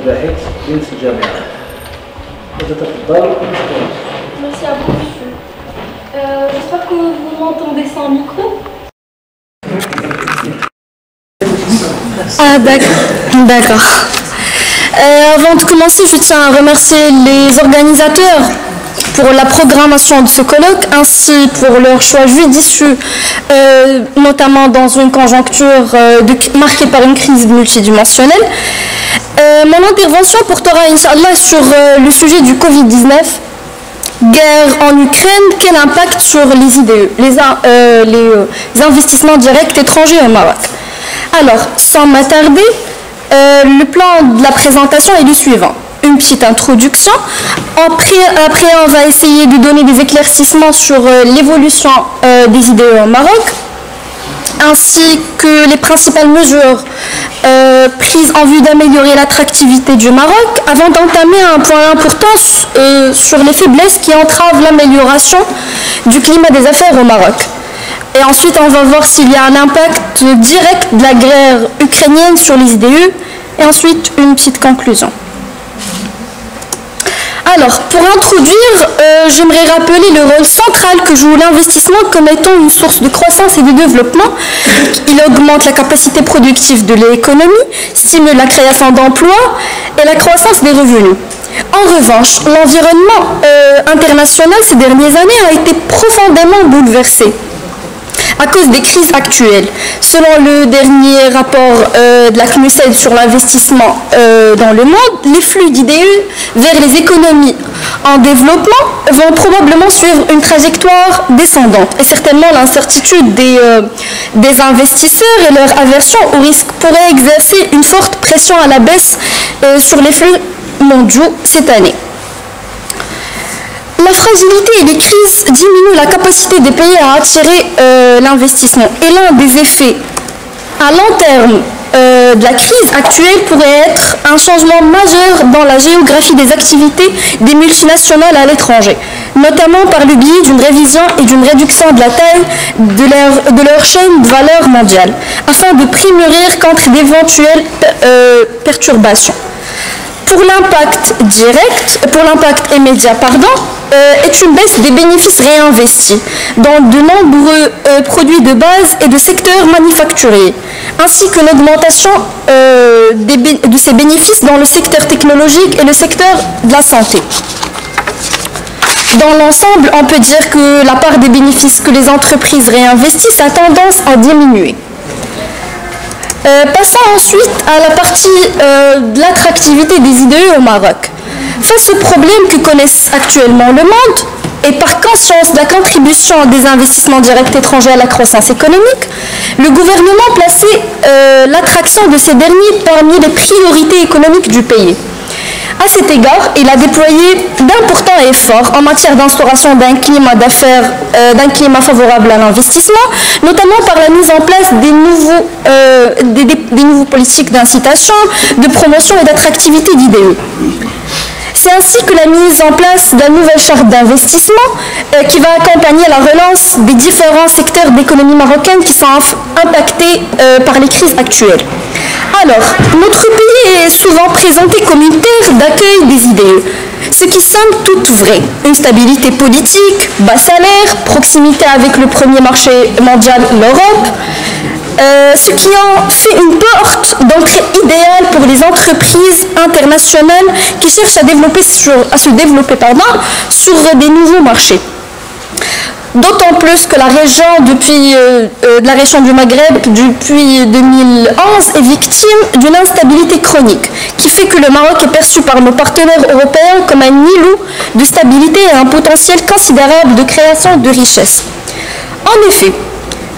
بحث جنس الجامعة. تتفضل. Merci à vous, monsieur. J'espère que vous m'entendez sans micro. Ah, d'accord. Avant de commencer, je tiens à remercier les organisateurs pour la programmation de ce colloque, ainsi pour leur choix judicieux, notamment dans une conjoncture marquée par une crise multidimensionnelle. Mon intervention portera, Inch'Allah, sur le sujet du Covid-19, guerre en Ukraine, quel impact sur les IDE, les investissements directs étrangers au Maroc. Alors, sans m'attarder, le plan de la présentation est le suivant. Une petite introduction. Après, on va essayer de donner des éclaircissements sur l'évolution des IDE au Maroc, ainsi que les principales mesures prises en vue d'améliorer l'attractivité du Maroc, avant d'entamer un point important sur les faiblesses qui entravent l'amélioration du climat des affaires au Maroc. Et ensuite, on va voir s'il y a un impact direct de la guerre ukrainienne sur les IDE, et ensuite une petite conclusion. Alors, pour introduire, j'aimerais rappeler le rôle central que joue l'investissement comme étant une source de croissance et de développement. Il augmente la capacité productive de l'économie, stimule la création d'emplois et la croissance des revenus. En revanche, l'environnement international ces dernières années a été profondément bouleversé à cause des crises actuelles. Selon le dernier rapport de la CNUSED sur l'investissement dans le monde, les flux d'IDE vers les économies en développement vont probablement suivre une trajectoire descendante. Et certainement l'incertitude des investisseurs et leur aversion au risque pourraient exercer une forte pression à la baisse sur les flux mondiaux cette année. La fragilité et les crises diminuent la capacité des pays à attirer l'investissement. Et l'un des effets à long terme de la crise actuelle pourrait être un changement majeur dans la géographie des activités des multinationales à l'étranger, notamment par le biais d'une révision et d'une réduction de la taille de leur chaîne de valeur mondiale, afin de prémunir contre d'éventuelles perturbations. Pour l'impact immédiat, est une baisse des bénéfices réinvestis dans de nombreux produits de base et de secteurs manufacturiers, ainsi que l'augmentation de ces bénéfices dans le secteur technologique et le secteur de la santé. Dans l'ensemble, on peut dire que la part des bénéfices que les entreprises réinvestissent a tendance à diminuer. Passons ensuite à la partie de l'attractivité des IDE au Maroc. Face aux problèmes que connaissent actuellement le monde, et par conscience de la contribution des investissements directs étrangers à la croissance économique, le gouvernement plaçait l'attraction de ces derniers parmi les priorités économiques du pays. À cet égard, il a déployé d'importants efforts en matière d'instauration d'un climat d'affaires, d'un climat favorable à l'investissement, notamment par la mise en place des nouveaux politiques d'incitation, de promotion et d'attractivité d'IDE. C'est ainsi que la mise en place de la nouvelle charte d'investissement qui va accompagner la relance des différents secteurs d'économie marocaine qui sont impactés par les crises actuelles. Alors, notre pays est souvent présenté comme une terre d'accueil des IDE, ce qui semble tout vrai. Une stabilité politique, bas salaire, proximité avec le premier marché mondial, l'Europe, ce qui en fait une porte d'entrée idéale pour les entreprises internationales qui cherchent à se développer sur des nouveaux marchés. D'autant plus que la région du Maghreb, depuis 2011, est victime d'une instabilité chronique, qui fait que le Maroc est perçu par nos partenaires européens comme un îlot de stabilité et un potentiel considérable de création de richesses. En effet,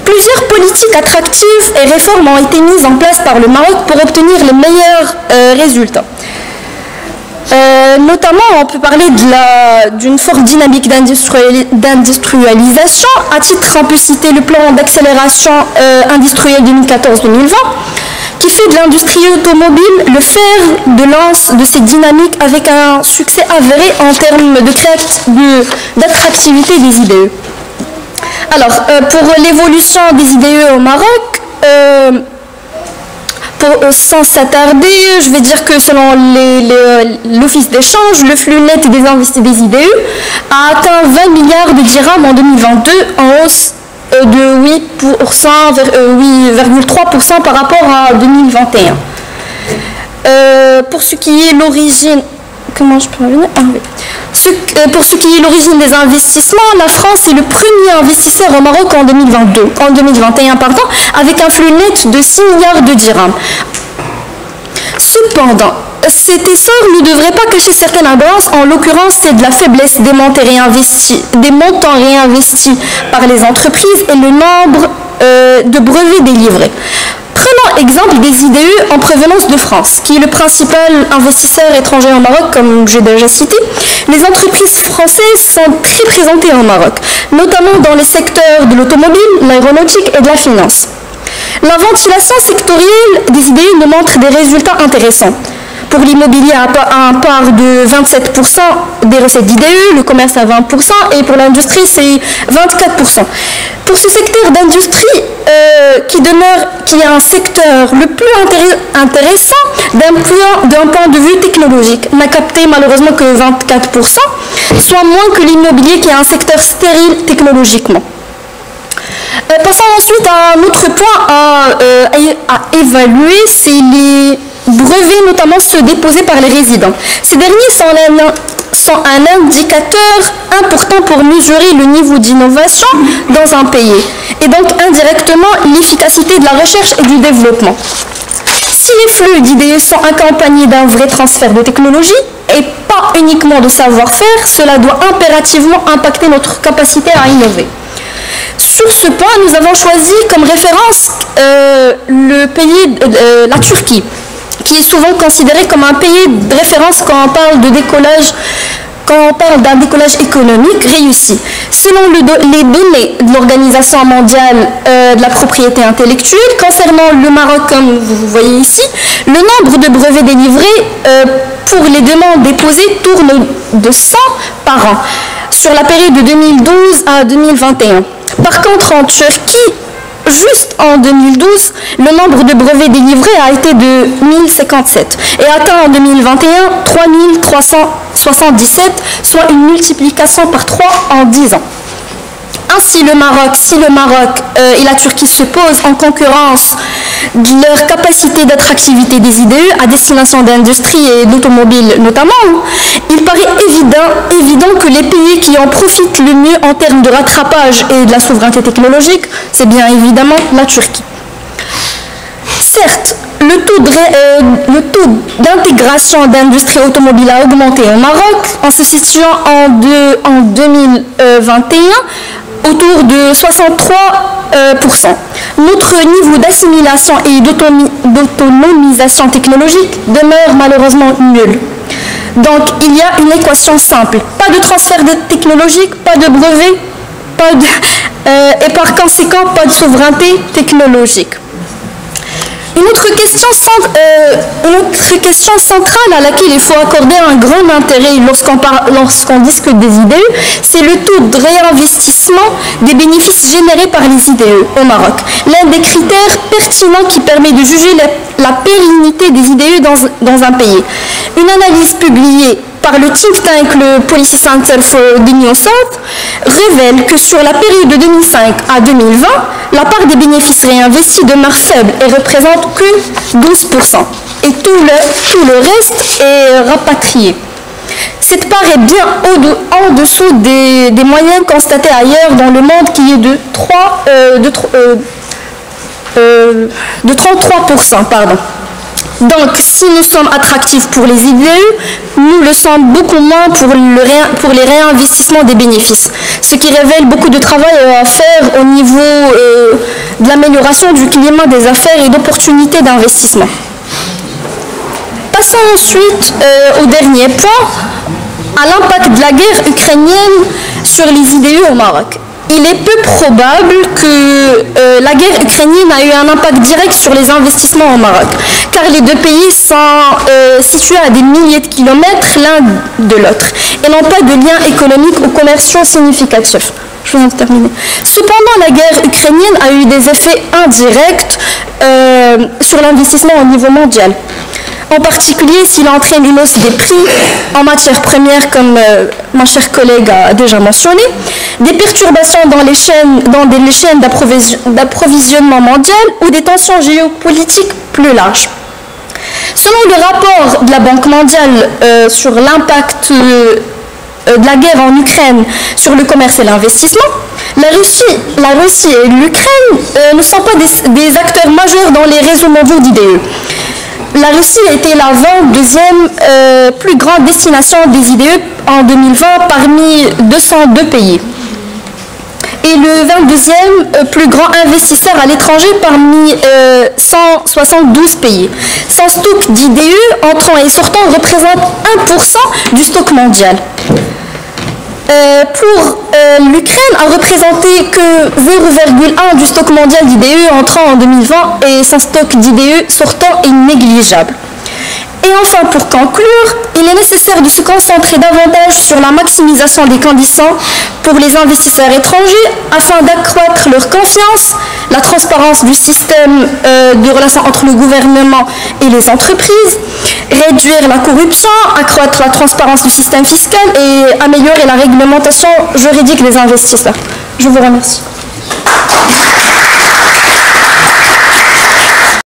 plusieurs politiques attractives et réformes ont été mises en place par le Maroc pour obtenir les meilleurs résultats. Notamment, on peut parler d'une forte dynamique d'industrialisation. À titre, on peut citer le plan d'accélération industrielle 2014-2020, qui fait de l'industrie automobile le fer de lance de cette dynamique avec un succès avéré en termes d'attractivité des IDE. Alors, pour l'évolution des IDE au Maroc, sans s'attarder, je vais dire que selon l'Office d'échange, le flux net des IDE a atteint 20 milliards de dirhams en 2022, en hausse de 8,3% par rapport à 2021. Pour ce qui est l'origine... Comment je peux revenir? Pour ce qui est l'origine des investissements, la France est le premier investisseur au Maroc en 2021, avec un flux net de 6 milliards de dirhams. Cependant, cet essor ne devrait pas cacher certaines aberrances. En l'occurrence, c'est de la faiblesse des montants réinvestis par les entreprises et le nombre de brevets délivrés. Prenons exemple des IDE en provenance de France, qui est le principal investisseur étranger au Maroc, comme j'ai déjà cité. Les entreprises françaises sont très présentées au Maroc, notamment dans les secteurs de l'automobile, l'aéronautique et de la finance. La ventilation sectorielle des IDE nous montre des résultats intéressants. Pour l'immobilier, à un part de 27% des recettes d'IDE, le commerce à 20% et pour l'industrie, c'est 24%. Pour ce secteur d'industrie, qui est un secteur le plus intéressant d'un point de vue technologique, n'a capté malheureusement que 24%, soit moins que l'immobilier qui est un secteur stérile technologiquement. Passons ensuite à un autre point à évaluer, c'est les brevets, notamment ceux déposés par les résidents. Ces derniers sont un indicateur important pour mesurer le niveau d'innovation dans un pays et donc indirectement l'efficacité de la recherche et du développement. Si les flux d'IDE sont accompagnés d'un vrai transfert de technologie et pas uniquement de savoir-faire, cela doit impérativement impacter notre capacité à innover. Sur ce point, nous avons choisi comme référence le pays, la Turquie, qui est souvent considéré comme un pays de référence quand on parle de décollage, quand on parle d'un décollage économique réussi. Selon les données de l'Organisation mondiale de la propriété intellectuelle, concernant le Maroc, comme vous voyez ici, le nombre de brevets délivrés pour les demandes déposées tourne de 100 par an, sur la période de 2012 à 2021. Par contre, en Turquie, juste en 2012, le nombre de brevets délivrés a été de 1057 et atteint en 2021 3377, soit une multiplication par 3 en 10 ans. Ainsi, si le Maroc et la Turquie se posent en concurrence de leur capacité d'attractivité des IDE à destination d'industrie et d'automobile notamment, il paraît évident que les pays qui en profitent le mieux en termes de rattrapage et de la souveraineté technologique, c'est bien évidemment la Turquie. Certes, le taux d'intégration d'industrie automobile a augmenté au Maroc en se situant en 2021 autour de 63%. Notre niveau d'assimilation et d'autonomisation technologique demeure malheureusement nul. Donc il y a une équation simple. Pas de transfert de technologique, pas de brevet, et par conséquent pas de souveraineté technologique. Une autre question centrale à laquelle il faut accorder un grand intérêt lorsqu'on discute des IDE, c'est le taux de réinvestissement des bénéfices générés par les IDE au Maroc. L'un des critères pertinents qui permet de juger la pérennité des IDE dans un pays. Une analyse publiée par le think tank, le Policy Center for the New South, révèle que sur la période de 2005 à 2020, la part des bénéfices réinvestis demeure faible et représente que 12%. Et tout le reste est rapatrié. Cette part est bien en dessous des moyennes constatées ailleurs dans le monde qui est de 33%. Donc, si nous sommes attractifs pour les IDE, nous le sommes beaucoup moins pour les réinvestissements des bénéfices, ce qui révèle beaucoup de travail à faire au niveau de l'amélioration du climat des affaires et d'opportunités d'investissement. Passons ensuite au dernier point, à l'impact de la guerre ukrainienne sur les IDE au Maroc. Il est peu probable que la guerre ukrainienne a eu un impact direct sur les investissements au Maroc, car les deux pays sont situés à des milliers de kilomètres l'un de l'autre et n'ont pas de liens économiques ou commerciaux significatifs. Je je viens de terminer. Cependant, la guerre ukrainienne a eu des effets indirects sur l'investissement au niveau mondial. En particulier, s'il entraîne une hausse des prix en matières premières, comme mon cher collègue a déjà mentionné, des perturbations dans les chaînes d'approvisionnement mondiales ou des tensions géopolitiques plus larges. Selon le rapport de la Banque mondiale sur l'impact de la guerre en Ukraine sur le commerce et l'investissement, la Russie et l'Ukraine ne sont pas des acteurs majeurs dans les réseaux mondiaux d'IDE. La Russie a été la 22e plus grande destination des IDE en 2020 parmi 202 pays. Et le 22e plus grand investisseur à l'étranger parmi 172 pays. Son stock d'IDE entrant et sortant représente 1% du stock mondial. Pour l'Ukraine, a représenté que 0,1 du stock mondial d'IDE entrant en 2020 et son stock d'IDE sortant est négligeable. Et enfin, pour conclure, il est nécessaire de se concentrer davantage sur la maximisation des conditions pour les investisseurs étrangers afin d'accroître leur confiance, la transparence du système de relations entre le gouvernement et les entreprises, réduire la corruption, accroître la transparence du système fiscal et améliorer la réglementation juridique des investisseurs. Je vous remercie.